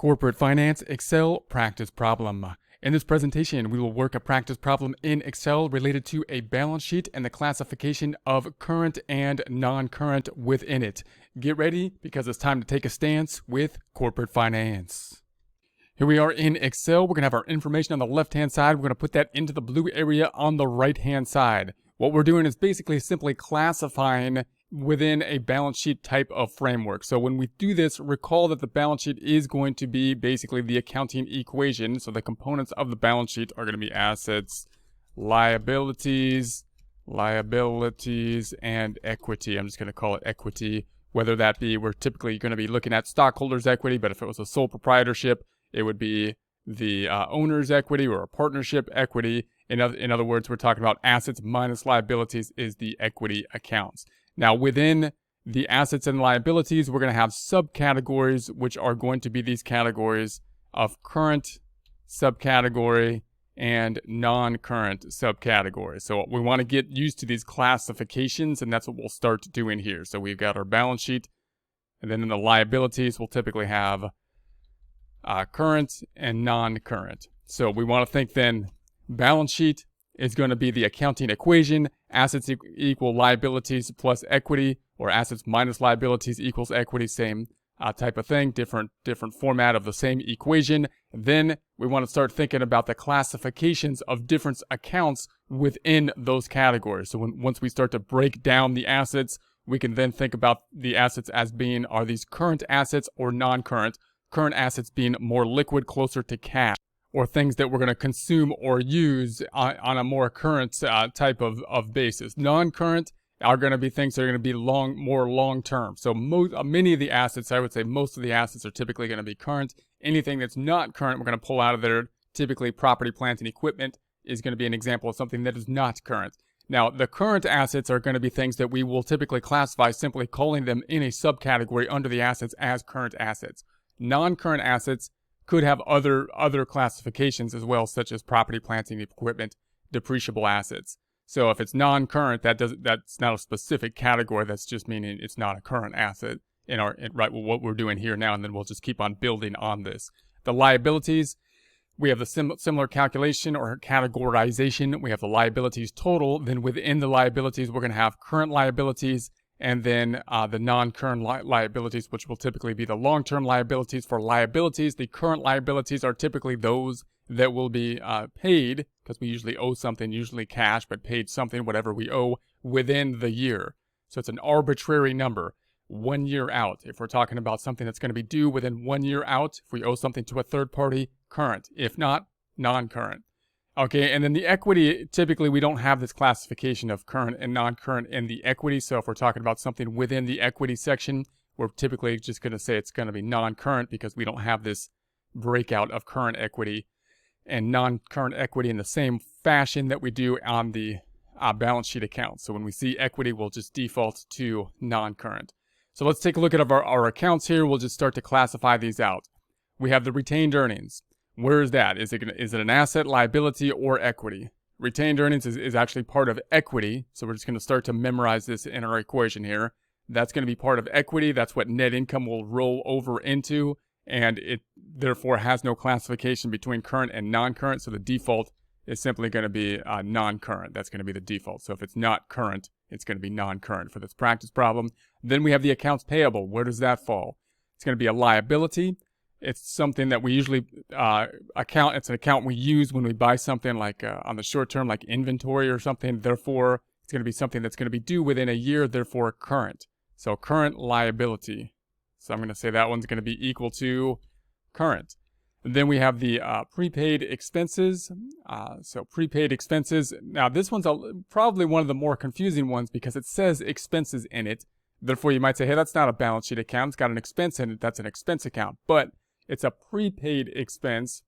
Corporate Finance Excel Practice Problem. In this presentation, we will work a practice problem in Excel related to a balance sheet and the classification of current and non-current within it. Get ready because it's time to take a stance with corporate finance. Here we are in Excel. We're going to have our information on the left-hand side. We're going to put that into the blue area on the right-hand side. What we're doing is basically simply classifying within a balance sheet type of framework. So when we do this, recall that the balance sheet is going to be basically the accounting equation. So the components of the balance sheet are going to be assets, liabilities, and equity. I'm just going to call it equity. Whether that be, we're typically going to be looking at stockholders' equity, but if it was a sole proprietorship, it would be the owner's equity or a partnership equity. In other words, we're talking about assets minus liabilities is the equity accounts. Now, within the assets and liabilities, we're going to have subcategories, which are going to be these categories of current subcategory and non-current subcategory. So we want to get used to these classifications, and that's what we'll start doing here. So we've got our balance sheet, and then in the liabilities, we'll typically have current and non-current. So we want to think then balance sheet is going to be the accounting equation, assets equal liabilities plus equity, or assets minus liabilities equals equity, same type of thing, different format of the same equation. Then we want to start thinking about the classifications of different accounts within those categories. So once we start to break down the assets, we can then think about the assets as being, are these current assets or non-current? Current assets being more liquid, closer to cash, or things that we're going to consume or use on a more current type of basis. Non-current are going to be things that are going to be more long-term. So many of the assets, I would say most of the assets are typically going to be current. Anything that's not current, we're going to pull out of there. Typically, property, plant, and equipment is going to be an example of something that is not current. Now, the current assets are going to be things that we will typically classify simply calling them in a subcategory under the assets as current assets. Non-current assets could have other classifications as well, such as property, plant, and equipment, depreciable assets. So if it's non-current, that's not a specific category. That's just meaning it's not a current asset right what we're doing here now, and then we'll just keep on building on this. The liabilities, we have the similar calculation or categorization. We have the liabilities total. Then within the liabilities, we're going to have current liabilities, and then the non-current liabilities, which will typically be the long-term liabilities. For liabilities, the current liabilities are typically those that will be paid, because we usually owe something, usually cash, but paid something, whatever we owe, within the year. So it's an arbitrary number, 1 year out. If we're talking about something that's going to be due within 1 year out, if we owe something to a third party, current. If not, non-current. Okay, and then the equity, typically we don't have this classification of current and non-current in the equity. So if we're talking about something within the equity section, we're typically just going to say it's going to be non-current because we don't have this breakout of current equity and non-current equity in the same fashion that we do on the balance sheet account. So when we see equity, we'll just default to non-current. So let's take a look at our accounts here. We'll just start to classify these out. We have the retained earnings. Where is that? Is it an asset, liability, or equity? Retained earnings is actually part of equity. So we're just going to start to memorize this in our equation here. That's going to be part of equity. That's what net income will roll over into. And it therefore has no classification between current and non-current. So the default is simply going to be non-current. That's going to be the default. So if it's not current, it's going to be non-current for this practice problem. Then we have the accounts payable. Where does that fall? It's going to be a liability. It's something that we usually it's an account we use when we buy something like on the short term, like inventory or something. Therefore, it's going to be something that's going to be due within a year, therefore current. So current liability. So I'm going to say that one's going to be equal to current. And then we have the prepaid expenses. So prepaid expenses. Now this one's probably one of the more confusing ones because it says expenses in it. Therefore, you might say, hey, that's not a balance sheet account. It's got an expense in it. That's an expense account. But it's a prepaid expense,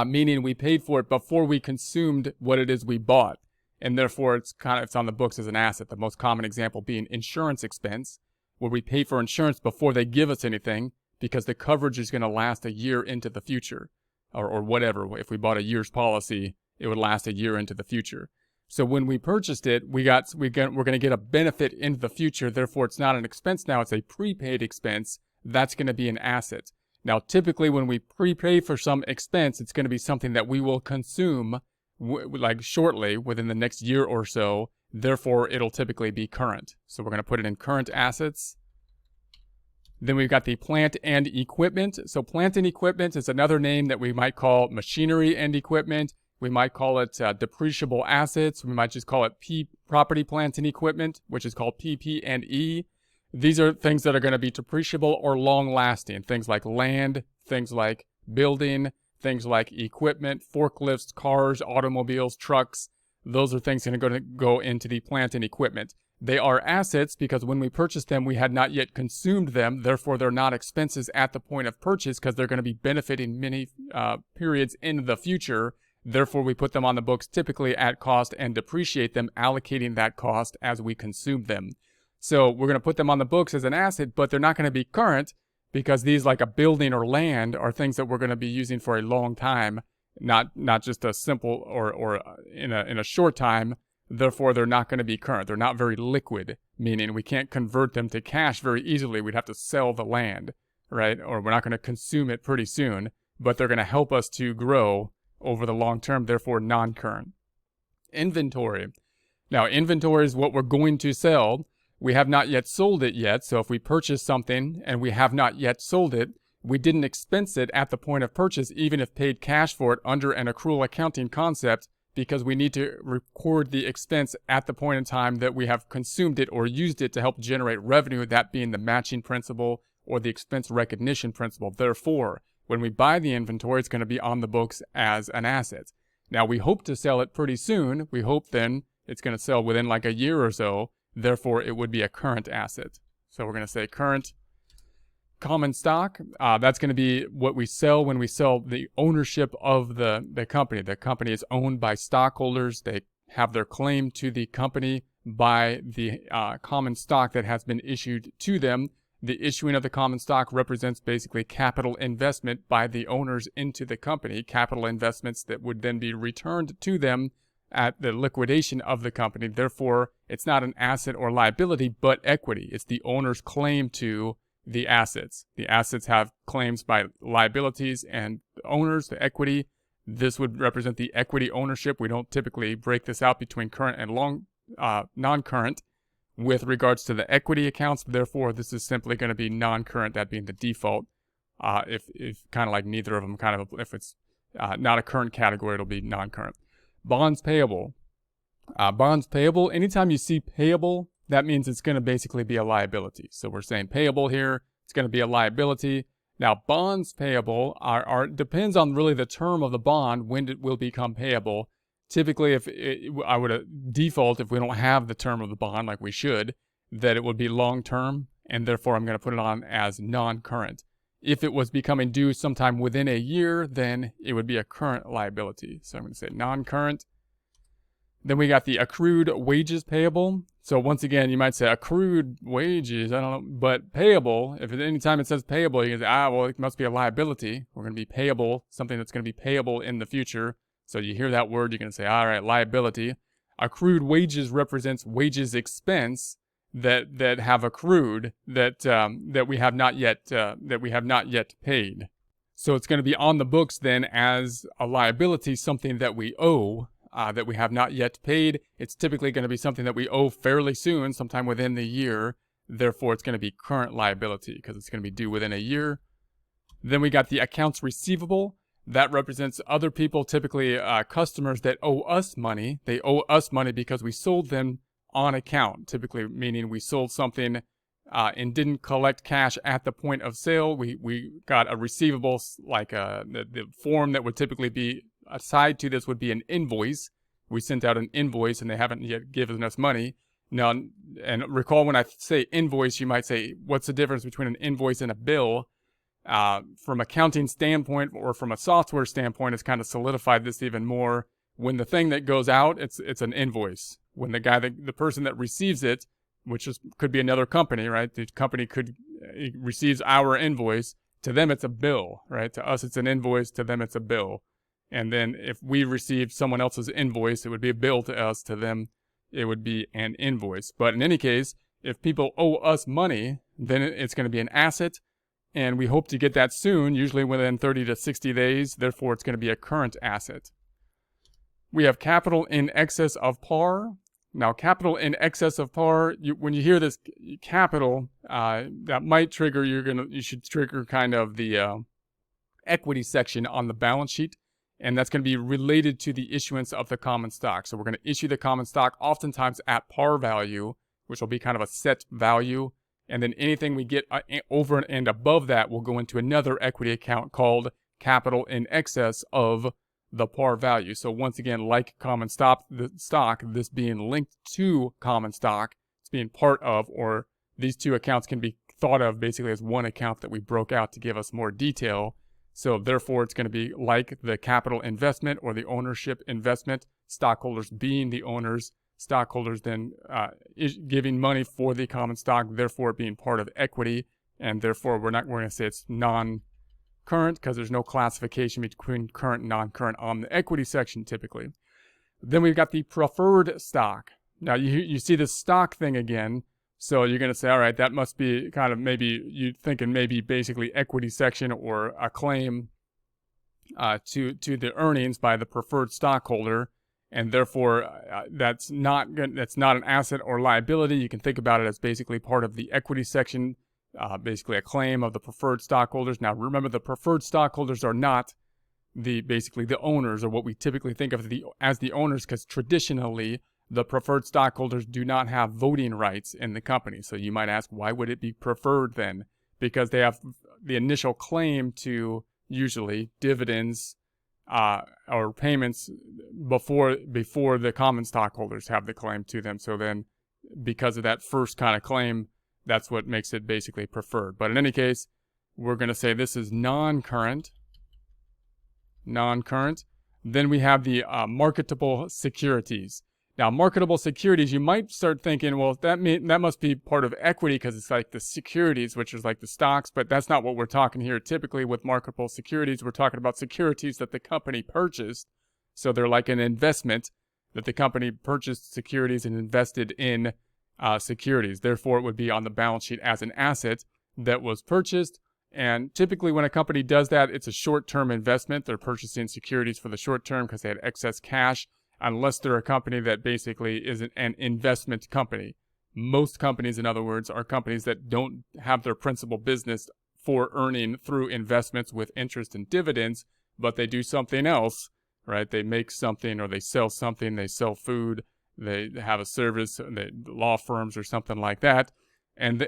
meaning we paid for it before we consumed what it is we bought. And therefore, it's on the books as an asset. The most common example being insurance expense, where we pay for insurance before they give us anything because the coverage is going to last a year into the future or whatever. If we bought a year's policy, it would last a year into the future. So when we purchased it, we're going to get a benefit into the future. Therefore, it's not an expense now. It's a prepaid expense. That's going to be an asset. Now, typically when we prepay for some expense, it's going to be something that we will consume like shortly within the next year or so. Therefore, it'll typically be current. So we're going to put it in current assets. Then we've got the plant and equipment. So plant and equipment is another name that we might call machinery and equipment. We might call it depreciable assets. We might just call it property, plant, and equipment, which is called PP&E. These are things that are going to be depreciable or long-lasting. Things like land, things like building, things like equipment, forklifts, cars, automobiles, trucks. Those are things that are going to go into the plant and equipment. They are assets because when we purchased them, we had not yet consumed them. Therefore, they're not expenses at the point of purchase because they're going to be benefiting many periods in the future. Therefore, we put them on the books typically at cost and depreciate them, allocating that cost as we consume them. So we're going to put them on the books as an asset, but they're not going to be current because these, like a building or land, are things that we're going to be using for a long time, not just a simple or in a short time. Therefore, they're not going to be current. They're not very liquid, meaning we can't convert them to cash very easily. We'd have to sell the land, right? Or we're not going to consume it pretty soon, but they're going to help us to grow over the long term, therefore non-current. Inventory. Now, inventory is what we're going to sell. We have not yet sold it yet, so if we purchase something and we have not yet sold it, we didn't expense it at the point of purchase, even if paid cash for it under an accrual accounting concept, because we need to record the expense at the point in time that we have consumed it or used it to help generate revenue, that being the matching principle or the expense recognition principle. Therefore, when we buy the inventory, it's going to be on the books as an asset. Now, we hope to sell it pretty soon. We hope then it's going to sell within like a year or so. Therefore, it would be a current asset. So we're going to say current common stock. That's going to be what we sell when we sell the ownership of the company. The company is owned by stockholders. They have their claim to the company by the common stock that has been issued to them. The issuing of the common stock represents basically capital investment by the owners into the company, capital investments that would then be returned to them at the liquidation of the company. Therefore, it's not an asset or liability, but equity. It's the owner's claim to the assets. The assets have claims by liabilities and the owners, the equity. This would represent the equity ownership. We don't typically break this out between current and non-current with regards to the equity accounts. Therefore, this is simply going to be non-current, that being the default. If kind of like neither of them, kind of, if it's not a current category, it'll be non-current. Bonds payable. Bonds payable, anytime you see payable, that means it's going to basically be a liability. So we're saying payable here, it's going to be a liability. Now, bonds payable depends on really the term of the bond, when it will become payable. Typically, I would default, if we don't have the term of the bond like we should, that it would be long-term, and therefore I'm going to put it on as non-current. If it was becoming due sometime within a year, then it would be a current liability. So I'm going to say non-current. Then we got the accrued wages payable. So once again, you might say accrued wages, I don't know, but payable, if at any time it says payable, you can say, well, it must be a liability. We're going to be payable, something that's going to be payable in the future. So you hear that word, you're going to say, all right, liability. Accrued wages represents wages expense that have accrued that we have not yet paid. So it's going to be on the books then as a liability, something that we owe. That we have not yet paid. It's typically going to be something that we owe fairly soon, sometime within the year. Therefore, it's going to be current liability because it's going to be due within a year. Then we got the accounts receivable. That represents other people, typically customers that owe us money. They owe us money because we sold them on account, typically meaning we sold something and didn't collect cash at the point of sale. We got a receivable, like the form that would typically be aside to this would be an invoice. We sent out an invoice and they haven't yet given us money. Now, and recall when I say invoice, you might say, what's the difference between an invoice and a bill? From accounting standpoint or from a software standpoint, it's kind of solidified this even more. When the thing that goes out, it's an invoice. When the person that receives it, which could be another company, right? The company receives our invoice. To them, it's a bill, right? To us, it's an invoice. To them, it's a bill. And then if we received someone else's invoice, it would be a bill to us. To them, it would be an invoice. But in any case, if people owe us money, then it's going to be an asset. and we hope to get that soon, usually within 30 to 60 days. Therefore, it's going to be a current asset. We have capital in excess of par. Now, capital in excess of par, when you hear this capital, that might trigger, you should trigger kind of the equity section on the balance sheet, and that's going to be related to the issuance of the common stock. So we're going to issue the common stock oftentimes at par value, which will be kind of a set value, and then anything we get over and above that will go into another equity account called capital in excess of the par value. So once again, like common stock, this being linked to common stock, it's being part of, or these two accounts can be thought of basically as one account that we broke out to give us more detail. So therefore, it's going to be like the capital investment or the ownership investment, stockholders being the owners, stockholders then giving money for the common stock, therefore being part of equity, and therefore we're going to say it's non-current because there's no classification between current and non-current on the equity section typically. Then we've got the preferred stock. Now you see this stock thing again, so you're going to say, all right, that must be kind of maybe you're thinking maybe basically equity section or a claim to the earnings by the preferred stockholder. And therefore, that's not an asset or liability. You can think about it as basically part of the equity section, basically a claim of the preferred stockholders. Now, remember, the preferred stockholders are not basically the owners, or what we typically think of as the owners, because traditionally the preferred stockholders do not have voting rights in the company. So you might ask, why would it be preferred then? Because they have the initial claim to usually dividends or payments before the common stockholders have the claim to them. So then because of that first kind of claim, that's what makes it basically preferred. But in any case, we're going to say this is non-current. Then we have the marketable securities. Now, marketable securities, you might start thinking, well, that must be part of equity because it's like the securities, which is like the stocks, but that's not what we're talking here. Typically with marketable securities, we're talking about securities that the company purchased. So they're like an investment that the company purchased securities and invested in securities. Therefore, it would be on the balance sheet as an asset that was purchased. And typically when a company does that, it's a short-term investment. They're purchasing securities for the short term because they had excess cash, unless they're a company that basically is an investment company. Most companies, in other words, are companies that don't have their principal business for earning through investments with interest and dividends, but they do something else, right? They make something or they sell something, they sell food, they have a service, law firms or something like that.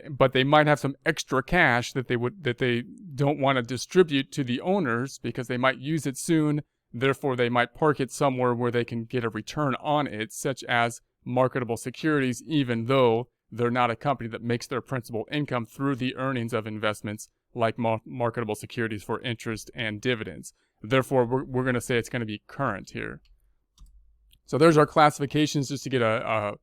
But they might have some extra cash that they don't want to distribute to the owners because they might use it soon. Therefore, they might park it somewhere where they can get a return on it, such as marketable securities, even though they're not a company that makes their principal income through the earnings of investments like marketable securities for interest and dividends. Therefore, we're going to say it's going to be current here. So there's our classifications just to get a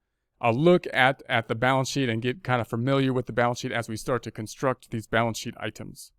look at the balance sheet and get kind of familiar with the balance sheet as we start to construct these balance sheet items.